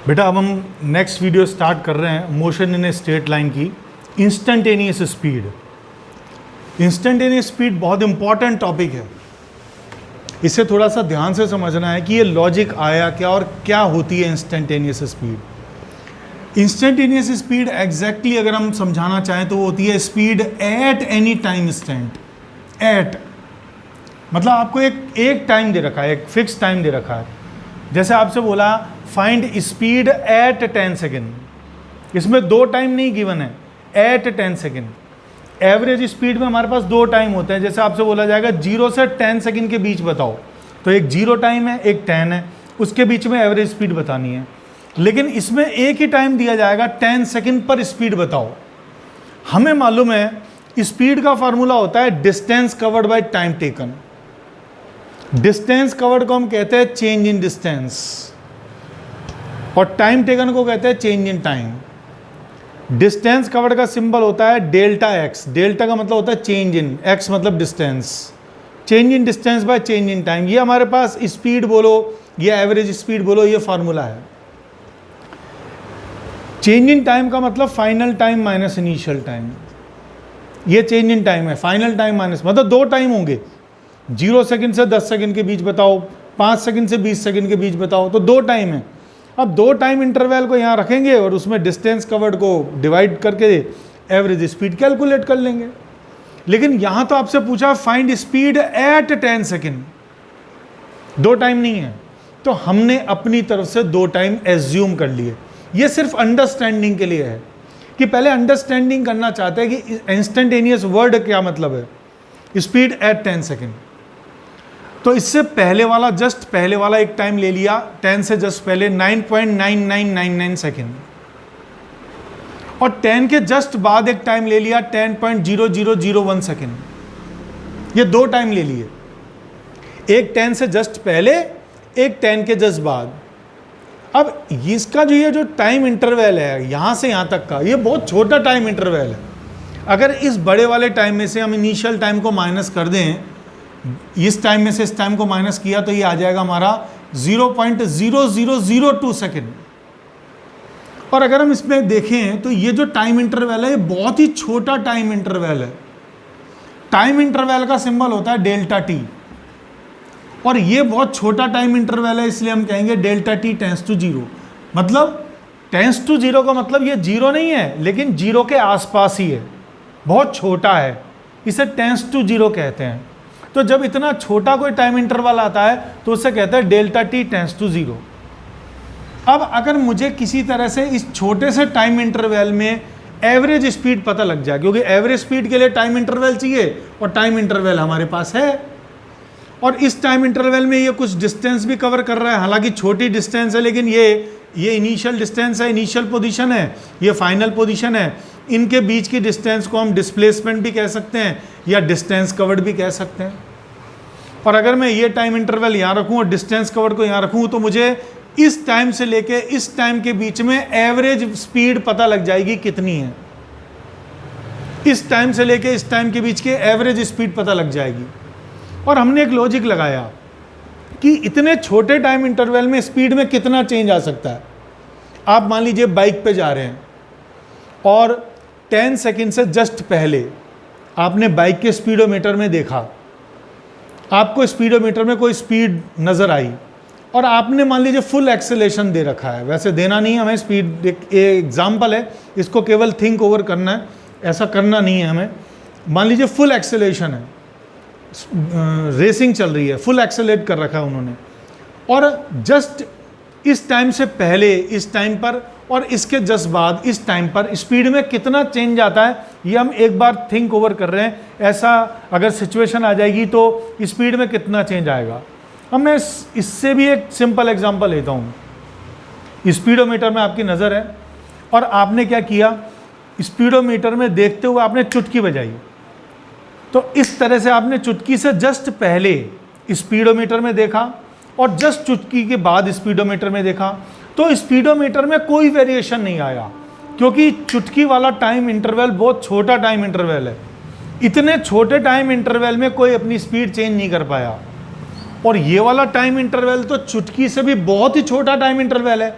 बेटा अब हम नेक्स्ट वीडियो स्टार्ट कर रहे हैं motion in a straight line की इंस्टेंटेनियस स्पीड। इंस्टेंटेनियस स्पीड बहुत इंपॉर्टेंट टॉपिक है, इसे थोड़ा सा ध्यान से समझना है कि ये लॉजिक आया क्या और क्या होती है instantaneous speed. Instantaneous speed exactly अगर हम समझाना चाहें तो वो होती है speed at any time instant. At मतलब आपको एक टाइम दे रखा है, एक फिक्स टाइम दे रखा है। जैसे आपसे बोला फाइंड स्पीड एट 10 सेकेंड, इसमें दो टाइम नहीं गिवन है, एट 10 सेकेंड। एवरेज स्पीड में हमारे पास दो टाइम होते हैं। जैसे आपसे बोला जाएगा 0 से 10 सेकेंड के बीच बताओ, तो एक 0 टाइम है, एक 10 है, उसके बीच में एवरेज स्पीड बतानी है। लेकिन इसमें एक ही टाइम दिया जाएगा 10 सेकेंड पर स्पीड बताओ। हमें मालूम है स्पीड का फार्मूला होता है distance covered by time taken. Distance covered को हम कहते हैं चेंज इन डिस्टेंस और टाइम टेकन को कहते हैं change in time. Distance covered का सिंबल होता है डेल्टा एक्स। डेल्टा का मतलब होता है चेंज इन, एक्स मतलब distance. Change in distance by change in time, ये हमारे पास स्पीड बोलो या एवरेज स्पीड बोलो, ये फार्मूला है। चेंज इन टाइम का मतलब final time minus initial time, ये चेंज इन टाइम है। फाइनल टाइम माइनस मतलब दो टाइम होंगे, 0 सेकंड से 10 सेकंड के बीच बताओ, 5 सेकंड से 20 सेकंड के बीच बताओ, तो दो टाइम है। अब दो टाइम इंटरवल को यहाँ रखेंगे और उसमें डिस्टेंस कवर्ड को डिवाइड करके एवरेज स्पीड कैलकुलेट कर लेंगे। लेकिन यहाँ तो आपसे पूछा फाइंड स्पीड एट 10 सेकंड, दो टाइम नहीं है, तो हमने अपनी तरफ से दो टाइम एज्यूम कर लिए। ये सिर्फ अंडरस्टैंडिंग के लिए है कि पहले अंडरस्टैंडिंग करना चाहते हैं कि इंस्टेंटेनियस वर्ड क्या मतलब है। स्पीड एट 10 सेकेंड, तो इससे पहले वाला जस्ट पहले वाला एक टाइम ले लिया, 10 से जस्ट पहले 9.9999 सेकेंड, और 10 के जस्ट बाद एक टाइम ले लिया 10.0001 सेकेंड। ये दो टाइम ले लिए, एक 10 से जस्ट पहले, एक 10 के जस्ट बाद। अब इसका जो टाइम इंटरवल है यहाँ से यहाँ तक का, ये बहुत छोटा टाइम इंटरवल है। अगर इस बड़े वाले टाइम में से हम इनिशियल टाइम को माइनस कर दें, इस टाइम में से इस टाइम को माइनस किया तो ये आ जाएगा हमारा 0.0002 सेकेंड। और अगर हम इसमें देखें तो ये जो टाइम इंटरवल है ये बहुत ही छोटा टाइम इंटरवल है। टाइम इंटरवल का सिंबल होता है डेल्टा टी, और ये बहुत छोटा टाइम इंटरवल है, इसलिए हम कहेंगे डेल्टा टी टेंस टू 0। मतलब टेंस टू 0 का मतलब ये 0 नहीं है, लेकिन 0 के आसपास ही है, बहुत छोटा है, इसे टेंस टू 0 कहते हैं। तो जब इतना छोटा कोई टाइम इंटरवल आता है तो उसे कहते हैं डेल्टा टी टेंस टू 0। अब अगर मुझे किसी तरह से इस छोटे से टाइम इंटरवल में एवरेज स्पीड पता लग जाए, क्योंकि एवरेज स्पीड के लिए टाइम इंटरवल चाहिए और टाइम इंटरवल हमारे पास है, और इस टाइम इंटरवल में ये कुछ डिस्टेंस भी कवर कर रहा है, हालांकि छोटी डिस्टेंस है, लेकिन ये इनिशियल डिस्टेंस है, इनिशियल पोजीशन है, ये फाइनल पोजीशन है। इनके बीच की डिस्टेंस को हम डिस्प्लेसमेंट भी कह सकते हैं या डिस्टेंस कवर्ड भी कह सकते हैं। और अगर मैं ये टाइम इंटरवल यहाँ रखूँ और डिस्टेंस कवर्ड को यहाँ रखूँ, तो मुझे इस टाइम से लेके इस टाइम के बीच में एवरेज स्पीड पता लग जाएगी कितनी है। इस टाइम से लेके इस टाइम के बीच के एवरेज स्पीड पता लग जाएगी। और हमने एक लॉजिक लगाया कि इतने छोटे टाइम इंटरवल में स्पीड में कितना चेंज आ सकता है। आप मान लीजिए बाइक पे जा रहे हैं और 10 सेकंड से जस्ट पहले आपने बाइक के स्पीडोमीटर में देखा, आपको स्पीडोमीटर में कोई स्पीड नज़र आई, और आपने मान लीजिए फुल एक्सेलेरेशन दे रखा है। वैसे देना नहीं है हमें स्पीड, एक एग्जाम्पल है, इसको केवल थिंक ओवर करना है, ऐसा करना नहीं है हमें। मान लीजिए फुल एक्सेलेरेशन है, रेसिंग चल रही है, फुल एक्सेलेरेट कर रखा है उन्होंने, और जस्ट इस टाइम से पहले इस टाइम पर और इसके जस्ट बाद इस टाइम पर स्पीड में कितना चेंज आता है, ये हम एक बार थिंक ओवर कर रहे हैं। ऐसा अगर सिचुएशन आ जाएगी तो स्पीड में कितना चेंज आएगा। अब मैं इससे भी एक सिंपल एग्जांपल लेता हूँ। स्पीडोमीटर में आपकी नज़र है और आपने क्या किया, स्पीडोमीटर में देखते हुए आपने चुटकी बजाई, तो इस तरह से आपने चुटकी से जस्ट पहले स्पीडोमीटर में देखा और जस्ट चुटकी के बाद स्पीडोमीटर में देखा, तो स्पीडोमीटर में कोई वेरिएशन नहीं आया, क्योंकि चुटकी वाला टाइम इंटरवल बहुत छोटा टाइम इंटरवल है। इतने छोटे टाइम इंटरवल में कोई अपनी स्पीड चेंज नहीं कर पाया। और ये वाला टाइम इंटरवल तो चुटकी से भी बहुत ही छोटा टाइम इंटरवल है,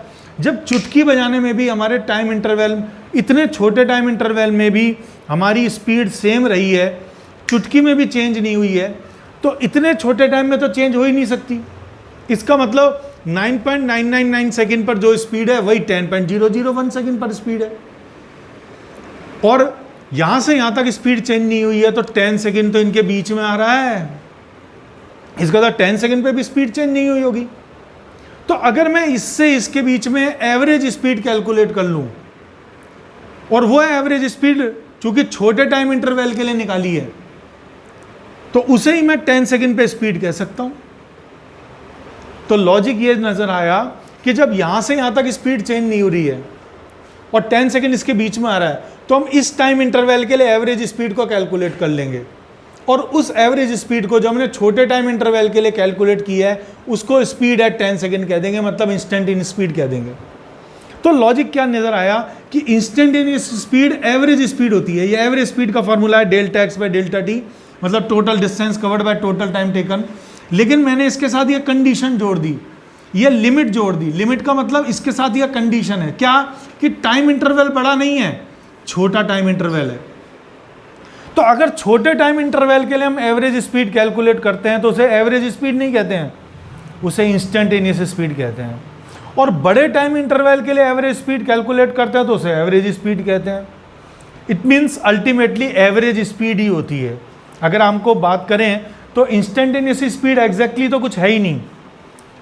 जब चुटकी बजाने में भी हमारे टाइम इंटरवल, इतने छोटे टाइम इंटरवल में भी हमारी स्पीड सेम रही है, चुटकी में भी चेंज नहीं हुई है, तो इतने छोटे टाइम में तो चेंज हो ही नहीं सकती। इसका मतलब 9.999 सेकंड पर जो स्पीड है वही 10.001 सेकंड पर स्पीड है, और यहां से यहां तक स्पीड चेंज नहीं हुई है, तो 10 सेकंड तो इनके बीच में आ रहा है, इसका मतलब 10 सेकंड पे भी स्पीड चेंज नहीं हुई होगी। तो अगर मैं इससे इसके बीच में एवरेज स्पीड कैलकुलेट कर लूं, और वो एवरेज स्पीड चूंकि छोटे टाइम इंटरवल के लिए निकाली है, तो उसे ही मैं 10 सेकंड पे स्पीड कह सकता हूं। तो लॉजिक ये नजर आया कि जब यहां से यहां तक स्पीड चेंज नहीं हो रही है और 10 सेकंड इसके बीच में आ रहा है, तो हम इस टाइम इंटरवल के लिए एवरेज स्पीड को कैलकुलेट कर लेंगे, और उस एवरेज स्पीड को जो हमने छोटे टाइम इंटरवल के लिए कैलकुलेट किया है उसको स्पीड एट 10 सेकंड कह देंगे, मतलब इंस्टेंटेनियस स्पीड कह देंगे। तो लॉजिक क्या नजर आया कि इंस्टेंटेनियस स्पीड एवरेज स्पीड होती है। ये एवरेज स्पीड का फॉर्मूला है delta x by delta t, मतलब total distance covered by total time taken. लेकिन मैंने इसके साथ ये कंडीशन जोड़ दी, ये लिमिट जोड़ दी। लिमिट का मतलब इसके साथ यह कंडीशन है क्या, कि टाइम इंटरवल बड़ा नहीं है, छोटा टाइम इंटरवल है। तो अगर छोटे टाइम इंटरवल के लिए हम एवरेज स्पीड कैलकुलेट करते हैं तो उसे एवरेज स्पीड नहीं कहते हैं, उसे इंस्टेंटेनियस स्पीड कहते हैं। और बड़े टाइम इंटरवल के लिए एवरेज स्पीड कैलकुलेट करते हैं तो उसे एवरेज स्पीड कहते हैं। It means ultimately average speed ही होती है। अगर हमको बात करें तो इंस्टेंटेनियस स्पीड एग्जैक्टली तो कुछ है ही नहीं,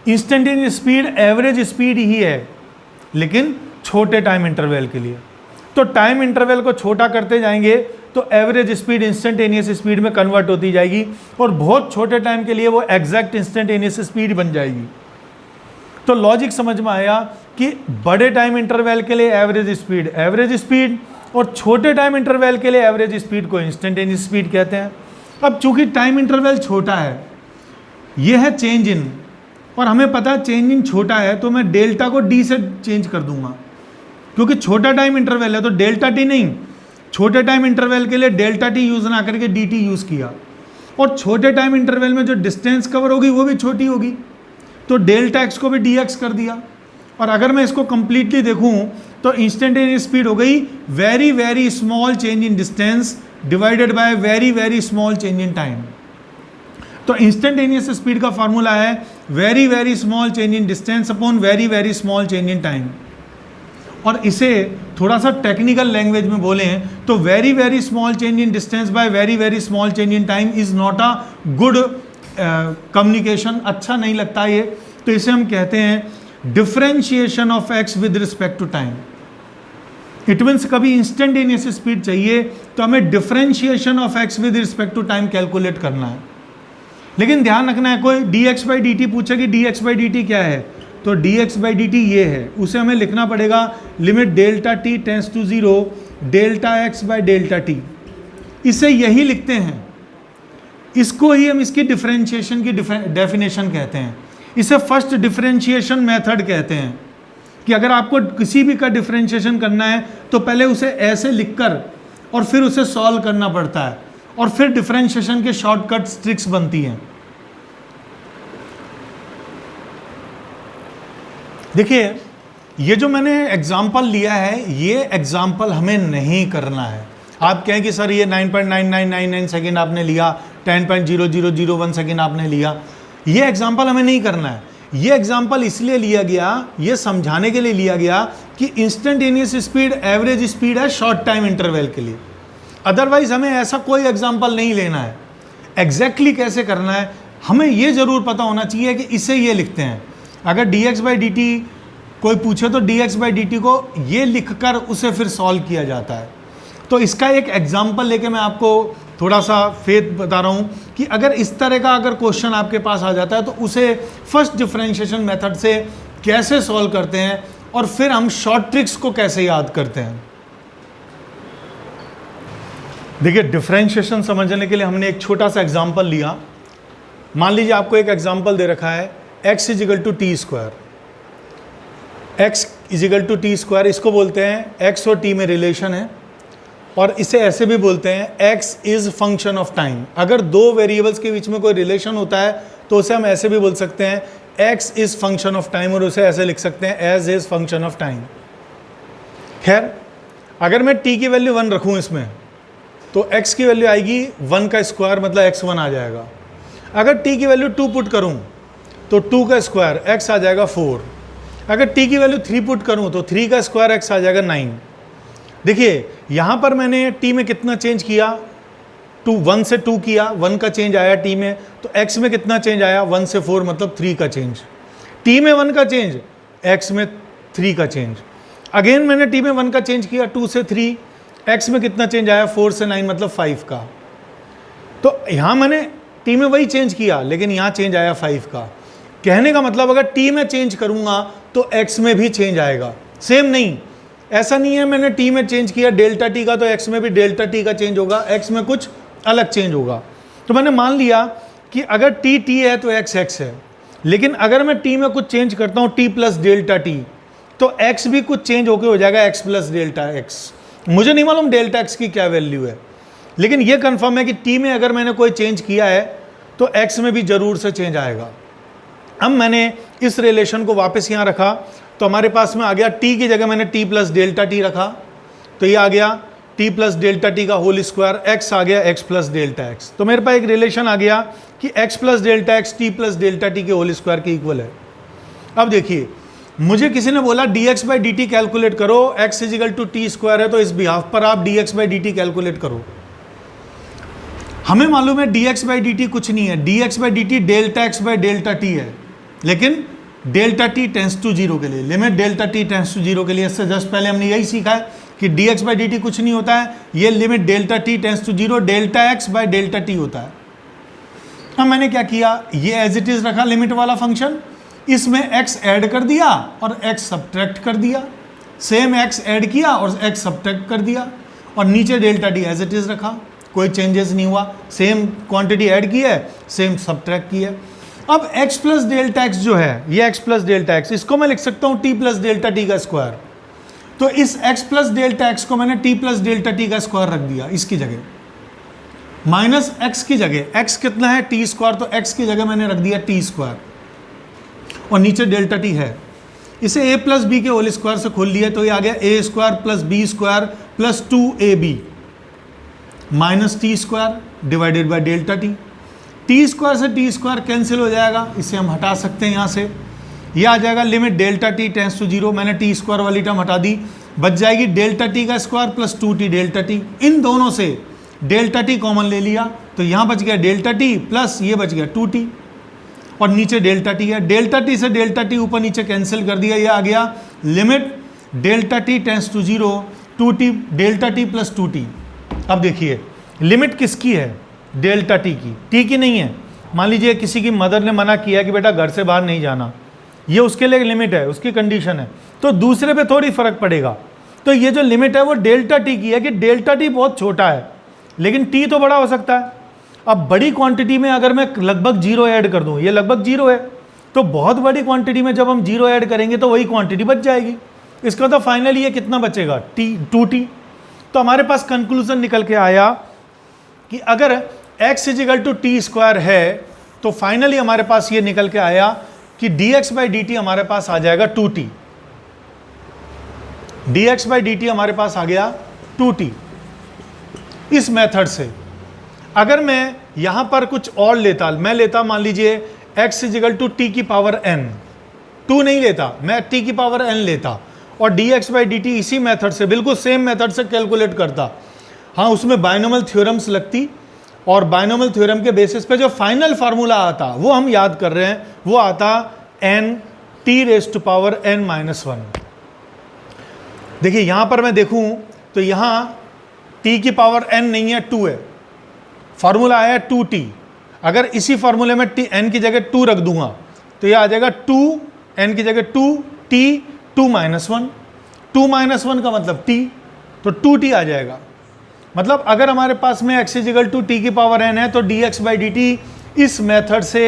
इंस्टेंटेनियस स्पीड एवरेज स्पीड ही है, लेकिन छोटे टाइम इंटरवल के लिए। तो टाइम इंटरवल को छोटा करते जाएंगे तो एवरेज स्पीड इंस्टेंटेनियस स्पीड में कन्वर्ट होती जाएगी, और बहुत छोटे टाइम के लिए वो एग्जैक्ट इंस्टेंटेनियस स्पीड बन जाएगी। तो लॉजिक समझ में आया कि बड़े टाइम इंटरवल के लिए एवरेज स्पीड और छोटे टाइम इंटरवल के लिए एवरेज स्पीड को इंस्टेंटेनियस स्पीड कहते हैं। अब चूंकि टाइम इंटरवल छोटा है, यह है चेंज इन, और हमें पता है चेंज इन छोटा है, तो मैं डेल्टा को डी से चेंज कर दूंगा, क्योंकि छोटा टाइम इंटरवल है तो डेल्टा टी नहीं, छोटे टाइम इंटरवल के लिए डेल्टा टी यूज ना करके डी टी यूज किया, और छोटे टाइम इंटरवल में जो डिस्टेंस कवर होगी वो भी छोटी होगी, तो डेल्टा एक्स को भी डी एक्स कर दिया। और अगर मैं इसको कंप्लीटली देखूं तो इंस्टेंटेनियस स्पीड हो गई very very small change in distance divided by very very small change in time. तो इंस्टेंटेनियस स्पीड का फॉर्मूला है very very small change in distance upon very very small change in time. और इसे थोड़ा सा technical language में बोलें तो very very small change in distance by very very small change in time is not a good communication, अच्छा नहीं लगता ये। तो इसे हम कहते हैं differentiation of x with respect to time. It means कभी इंस्टेंटेनियस स्पीड चाहिए तो हमें differentiation of x with respect to time calculate करना है। लेकिन ध्यान रखना है, कोई d x by d t पूछे कि d x by d t क्या है, तो d x by d t ये है, उसे हमें लिखना पड़ेगा limit delta t tends to 0 delta x by delta T. इसे यही लिखते हैं, इसको ही हम इसकी डिफरेंशिएशन की डेफिनेशन कहते हैं। इसे फर्स्ट डिफरेंशिएशन मेथड कहते हैं कि अगर आपको किसी भी का डिफरेंशिएशन करना है तो पहले उसे ऐसे लिखकर और फिर उसे सॉल्व करना पड़ता है, और फिर डिफरेंशिएशन के शॉर्टकट ट्रिक्स बनती हैं। देखिए, ये जो मैंने एग्जाम्पल लिया है, ये एग्जाम्पल हमें नहीं करना है। आप कहें कि सर ये 9.9999 सेकेंड आपने लिया, 10.0001 सेकेंड आपने लिया, ये एग्जाम्पल हमें नहीं करना है। ये एग्जाम्पल इसलिए लिया गया, ये समझाने के लिए लिया गया कि इंस्टेंटेनियस स्पीड एवरेज स्पीड है शॉर्ट टाइम इंटरवल के लिए। अदरवाइज हमें ऐसा कोई एग्जाम्पल नहीं लेना है। एग्जैक्टली कैसे करना है हमें ये ज़रूर पता होना चाहिए कि इसे ये लिखते हैं। अगर D x by d T कोई पूछे तो d x by d T को ये लिखकर उसे फिर सॉल्व किया जाता है। तो इसका एक एग्जाम्पल लेके मैं आपको थोड़ा सा फेथ बता रहा हूँ कि अगर इस तरह का अगर क्वेश्चन आपके पास आ जाता है तो उसे फर्स्ट डिफरेंशिएशन मेथड से कैसे सॉल्व करते हैं और फिर हम शॉर्ट ट्रिक्स को कैसे याद करते हैं। देखिए, डिफरेंशिएशन समझने के लिए हमने एक छोटा सा एग्जाम्पल लिया। मान लीजिए आपको एक एग्जाम्पल दे रखा है x is equal to t square, x is equal to t square, इसको बोलते हैं x और t में रिलेशन है, और इसे ऐसे भी बोलते हैं x is function of time. अगर दो वेरिएबल्स के बीच में कोई रिलेशन होता है तो उसे हम ऐसे भी बोल सकते हैं x is function of time, और उसे ऐसे लिख सकते हैं as is function of time. खैर, अगर मैं t की वैल्यू 1 रखूं इसमें, तो x की वैल्यू आएगी 1 का स्क्वायर, मतलब x1 आ जाएगा। अगर t की वैल्यू 2 पुट करूं तो 2 का स्क्वायर x आ जाएगा 4। अगर t की वैल्यू 3 पुट करूं तो 3 का स्क्वायर x आ जाएगा 9। देखिए यहाँ पर मैंने t में कितना चेंज किया, 1 से 2 किया, 1 का चेंज आया t में, तो x में कितना चेंज आया, 1 से 4 मतलब 3 का चेंज। t में 1 का चेंज, x में 3 का चेंज। अगेन मैंने t में 1 का चेंज किया, 2 से 3, x में कितना चेंज आया, 4 से 9 मतलब 5 का। तो यहाँ मैंने t में वही चेंज किया, लेकिन यहाँ चेंज आया 5 का। कहने का मतलब अगर t में चेंज करूँगा तो x में भी चेंज आएगा। सेम नहीं, ऐसा नहीं है मैंने t में चेंज किया डेल्टा t का तो x में भी डेल्टा t का चेंज होगा, x में कुछ अलग चेंज होगा। तो मैंने मान लिया कि अगर t है तो x है, लेकिन अगर मैं t में कुछ चेंज करता हूँ t प्लस डेल्टा t, तो x भी कुछ चेंज होके हो जाएगा x प्लस डेल्टा x। मुझे नहीं मालूम डेल्टा x की क्या वैल्यू है, लेकिन ये कंफर्म है कि t में अगर मैंने कोई चेंज किया है तो x में भी जरूर से चेंज आएगा। अब मैंने इस रिलेशन को वापस यहाँ रखा, तो हमारे पास में आ गया t की जगह मैंने t प्लस डेल्टा t रखा, तो ये आ गया t प्लस डेल्टा t का होल स्क्वायर, x आ गया x प्लस डेल्टा x। तो मेरे पास एक रिलेशन आ गया कि x plus delta x t plus delta t के होल स्क्वायर के इक्वल है। अब देखिए, मुझे किसी ने बोला dx by d t calculate करो, x is equal to t square है, तो इस बिहाफ पर आप dx by d t calculate करो। हमें मालूम है dx बाई डी टी कुछ नहीं है, dx by d t delta x by delta t है, लेकिन delta t tends to zero के लिए, limit delta t tends to zero के लिए, इससे जस्ट पहले हमने यही सीखा है कि dx बाई डी टी कुछ नहीं होता है, ये limit delta t tends to zero delta x by delta t होता है। अब मैंने क्या किया, ये एज इट इज रखा लिमिट वाला फंक्शन, इसमें x ऐड कर दिया और x सब्ट्रैक्ट कर दिया, सेम x ऐड किया और x सब्ट्रैक्ट कर दिया, और नीचे delta t as it is रखा, कोई चेंजेस नहीं हुआ, सेम क्वांटिटी ऐड की है, सेम सब्ट्रैक्ट की है। अब x प्लस डेल्टा x जो है, ये x प्लस डेल्टा x, इसको मैं लिख सकता हूँ t प्लस डेल्टा t का स्क्वायर। तो इस x प्लस डेल्टा x को मैंने t प्लस डेल्टा t का स्क्वायर रख दिया इसकी जगह, माइनस x की जगह, x कितना है t स्क्वायर, तो x की जगह मैंने रख दिया t स्क्वायर, और नीचे डेल्टा t है। इसे a प्लस बी के होल स्क्वायर से खोल लिया, तो ये आ गया a square plus b square plus 2ab minus t square divided by delta t। T square से टी स्क्वायर कैंसिल हो जाएगा, इसे हम हटा सकते हैं यहाँ से, ये आ जाएगा limit delta t tends to zero, मैंने टी स्क्वायर वाली टर्म हटा दी, बच जाएगी डेल्टा t का square plus 2t delta t। इन दोनों से डेल्टा t कॉमन ले लिया, तो यहाँ बच गया डेल्टा t प्लस ये बच गया 2t, और नीचे डेल्टा t है, डेल्टा t से डेल्टा t ऊपर नीचे कैंसिल कर दिया, ये आ गया limit delta t tends to zero 2t delta t plus 2t। अब देखिए लिमिट किसकी है, डेल्टा t की नहीं है। मान लीजिए किसी की मदर ने मना किया कि बेटा घर से बाहर नहीं जाना, ये उसके लिए लिमिट है, उसकी कंडीशन है, तो दूसरे पे थोड़ी फर्क पड़ेगा। तो ये जो लिमिट है वो डेल्टा t की है कि डेल्टा t बहुत छोटा है, लेकिन t तो बड़ा हो सकता है। अब बड़ी क्वांटिटी में अगर मैं लगभग जीरो ऐड कर दूं, ये लगभग जीरो है, तो बहुत बड़ी क्वांटिटी में जब हम जीरो ऐड करेंगे तो वही क्वांटिटी बच जाएगी। इसका तो फाइनली ये कितना बचेगा, t 2t। तो हमारे पास कंक्लूजन निकल के आया कि अगर x is equal to t square है, तो फाइनली हमारे पास ये निकल के आया कि dx बाई डी टी हमारे पास आ जाएगा 2t, dx by d T हमारे पास आ गया 2t। इस मेथड से अगर मैं यहां पर कुछ और लेता, मैं लेता मान लीजिए x इजिकल टू टी की पावर n, 2 नहीं लेता, मैं t की पावर n लेता, और dx बाई डी टी इसी मेथड से, बिल्कुल सेम मेथड से कैलकुलेट करता। हाँ, उसमें बाइनोमियल थ्योरम्स लगती, और बाइनोमियल थ्योरम के बेसिस पे जो फाइनल फार्मूला आता वो हम याद कर रहे हैं, वो आता n t raise to power n minus 1। देखिए यहाँ पर मैं देखूँ तो यहाँ t की पावर n नहीं है, 2 है, फार्मूला आया 2t। अगर इसी फार्मूले में n की जगह 2 रख दूंगा तो ये आ जाएगा 2, n की जगह 2 t 2 माइनस 1, 2 माइनस 1 का मतलब t, तो 2t आ जाएगा। मतलब अगर हमारे पास में x इजिकल टू टी की पावर n है, तो dx बाई डी टी इस मेथड से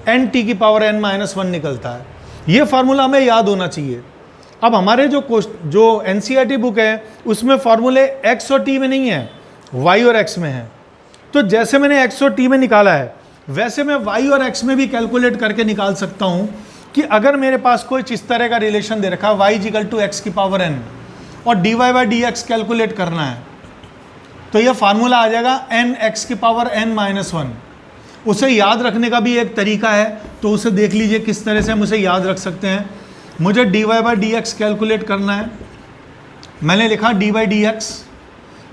n t की पावर n माइनस 1 निकलता है। ये फार्मूला हमें याद होना चाहिए। अब हमारे जो NCERT बुक है उसमें फार्मूले x और t में नहीं है, y और x में है। तो जैसे मैंने x और t में निकाला है, वैसे मैं y और x में भी कैलकुलेट करके निकाल सकता हूँ कि अगर मेरे पास कोई इस तरह का रिलेशन दे रखा है y इक्वल टू एक्स की पावर n और dy by d x calculate करना है, तो यह फार्मूला आ जाएगा n x की पावर n माइनस 1। उसे याद रखने का भी एक तरीका है, तो उसे देख लीजिए किस तरह से हम उसे याद रख सकते हैं। मुझे dy by d x calculate करना है, मैंने लिखा dy by d x,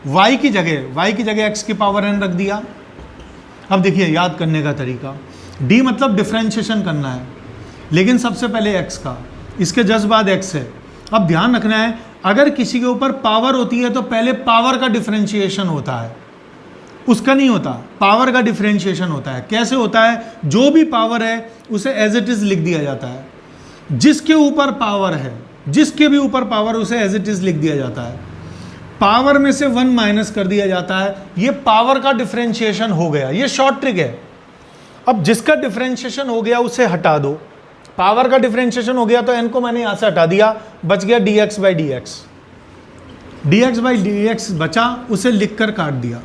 y की जगह x की पावर n रख दिया। अब देखिए याद करने का तरीका, d मतलब डिफ्रेंशिएशन करना है, लेकिन सबसे पहले x का, इसके जस्ट बाद x है। अब ध्यान रखना है, अगर किसी के ऊपर पावर होती है तो पहले पावर का डिफ्रेंशिएशन होता है, उसका नहीं होता, पावर का डिफ्रेंशिएशन होता है। कैसे होता है? जो भी पावर है उसे एज इट इज़ लिख दिया जाता है, जिसके ऊपर पावर है, जिसके भी ऊपर पावर उसे एज इट इज़ लिख दिया जाता है। पावर में से 1 माइनस कर दिया जाता है, ये पावर का डिफ्रेंशिएशन हो गया। ये शॉर्ट ट्रिक है। अब जिसका डिफ्रेंशिएशन हो गया उसे हटा दो, पावर का डिफ्रेंशिएशन हो गया तो n को मैंने यहाँ से हटा दिया, बच गया dx by d x. dx by d x बचा, उसे लिखकर काट दिया।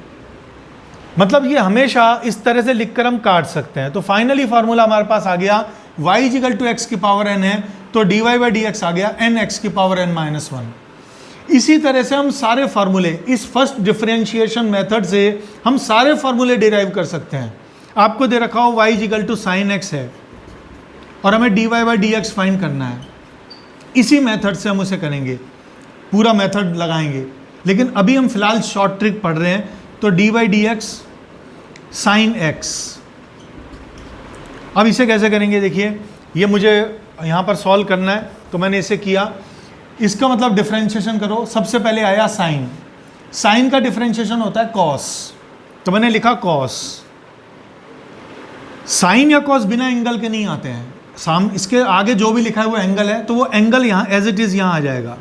मतलब ये हमेशा इस तरह से लिखकर हम काट सकते हैं। तो फाइनली फार्मूला हमारे पास आ गया y इक्वल टू एक्स की पावर n है, तो dy बाई डी एक्स आ गया n x की पावर n माइनस 1। इसी तरह से हम सारे फार्मूले, इस फर्स्ट डिफरेंशिएशन मेथड से हम सारे फार्मूले डिराइव कर सकते हैं। आपको दे रखा हो y equal to sine x है और हमें dy by d x find करना है। इसी मेथड से हम उसे करेंगे, पूरा मेथड लगाएंगे, लेकिन अभी हम फिलहाल शॉर्ट ट्रिक पढ़ रहे हैं। तो dy by d x sine x। अब इसे कैसे करेंगे? देखिए, ये मुझे यहाँ पर सॉल्व करना है, तो मैंने इसे किया। इसका मतलब डिफरेंशिएशन करो, सबसे पहले आया साइन, साइन का डिफरेंशिएशन होता है कॉस, तो मैंने लिखा कॉस। साइन या कॉस बिना एंगल के नहीं आते हैं, इसके आगे जो भी लिखा है वो एंगल है, तो वो एंगल यहाँ एज इट इज़ यहाँ आ जाएगा।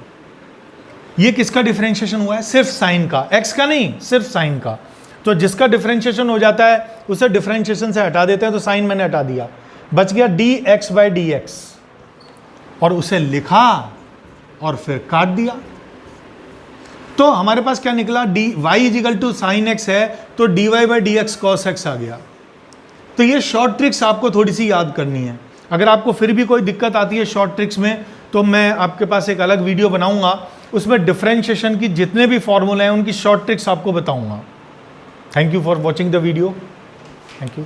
ये किसका डिफरेंशिएशन हुआ है? सिर्फ साइन का, एक्स का नहीं, सिर्फ साइन का। तो जिसका डिफरेंशिएशन हो जाता है उसे डिफरेंशिएशन से हटा देते हैं, तो साइन मैंने हटा दिया, बच गया D x by d x, और उसे लिखा और फिर काट दिया। तो हमारे पास क्या निकला? D y is equal to sine x है, तो d y by d x cos x आ गया। तो ये शॉर्ट ट्रिक्स आपको थोड़ी सी याद करनी है। अगर आपको फिर भी कोई दिक्कत आती है शॉर्ट ट्रिक्स में, तो मैं आपके पास एक अलग वीडियो बनाऊंगा, उसमें डिफरेंशिएशन की जितने भी फॉर्मूले हैं उनकी शॉर्ट ट्रिक्स आपको बताऊंगा। Thank you for watching the video. Thank you.